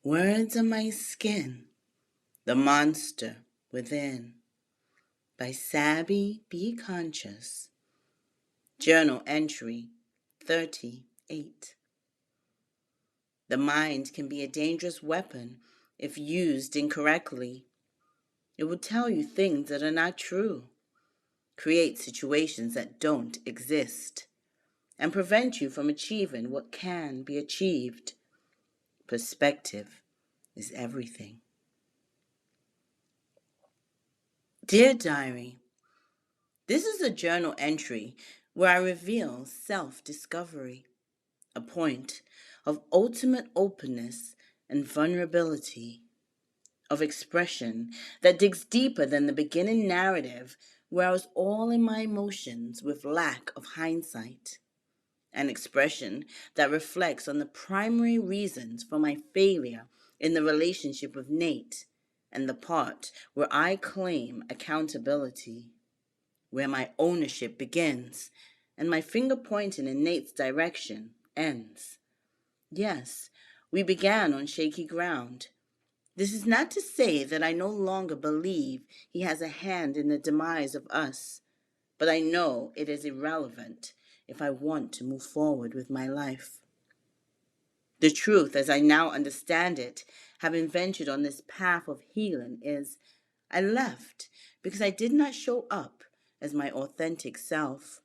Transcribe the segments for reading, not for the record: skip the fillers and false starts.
Words on my skin, the monster within, by Sabbi.B.Conscious. Journal entry 38. The mind can be a dangerous weapon if used incorrectly. It will tell you things that are not true, create situations that don't exist, and prevent you from achieving what can be achieved. Perspective is everything. Dear Diary, this is a journal entry where I reveal self-discovery, a point of ultimate openness and vulnerability, of expression that digs deeper than the beginning narrative where I was all in my emotions with lack of hindsight, an expression that reflects on the primary reasons for my failure in the relationship with Nate and the part where I claim accountability, where my ownership begins and my finger pointing in Nate's direction ends. Yes, we began on shaky ground. This is not to say that I no longer believe he has a hand in the demise of us, but I know it is irrelevant if I want to move forward with my life. The truth, as I now understand it, having ventured on this path of healing, is I left because I did not show up as my authentic self.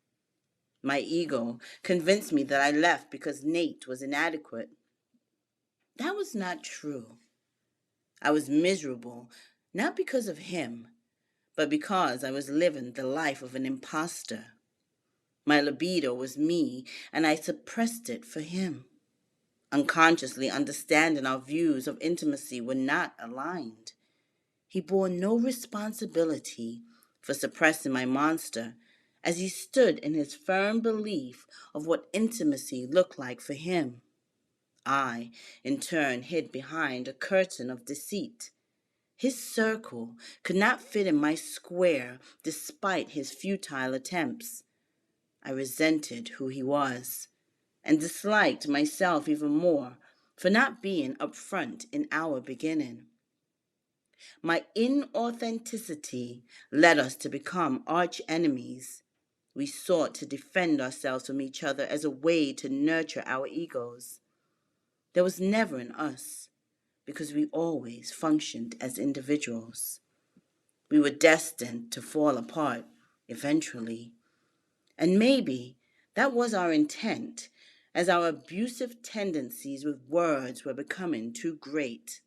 My ego convinced me that I left because Nate was inadequate. That was not true. I was miserable, not because of him, but because I was living the life of an imposter. My libido was me, and I suppressed it for him, unconsciously understanding our views of intimacy were not aligned. He bore no responsibility for suppressing my monster, as he stood in his firm belief of what intimacy looked like for him. I, in turn, hid behind a curtain of deceit. His circle could not fit in my square despite his futile attempts. I resented who he was and disliked myself even more for not being upfront in our beginning. My inauthenticity led us to become arch enemies. We sought to defend ourselves from each other as a way to nurture our egos. There was never an us, because we always functioned as individuals. We were destined to fall apart eventually. And maybe that was our intent, as our abusive tendencies with words were becoming too great.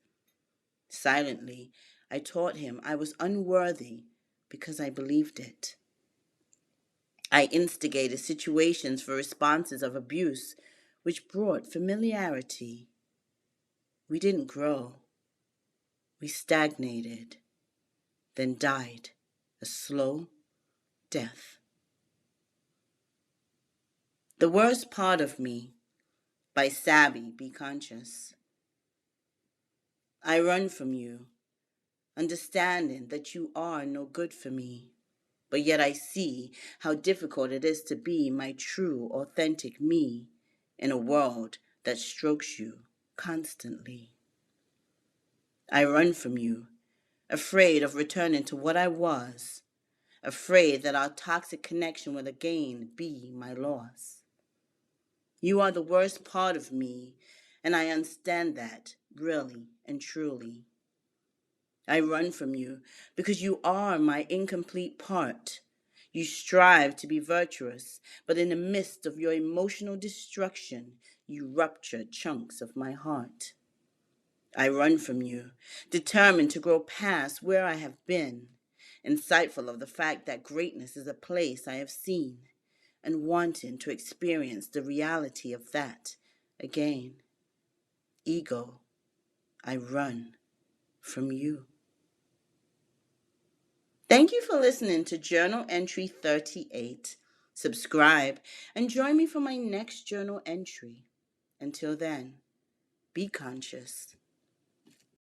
Silently, I taught him I was unworthy because I believed it. I instigated situations for responses of abuse, which brought familiarity. We didn't grow. We stagnated, then died a slow death. The Worst Part of Me, by Sabbi.B.Conscious. I run from you, understanding that you are no good for me, but yet I see how difficult it is to be my true, authentic me in a world that strokes you constantly. I run from you, afraid of returning to what I was, afraid that our toxic connection will again be my loss. You are the worst part of me, and I understand that, really and truly. I run from you because you are my incomplete part. You strive to be virtuous, but in the midst of your emotional destruction, you rupture chunks of my heart. I run from you, determined to grow past where I have been, insightful of the fact that greatness is a place I have seen, and wanting to experience the reality of that again. Ego, I run from you. Thank you for listening to Journal Entry 38. Subscribe and join me for my next journal entry. Until then, be conscious.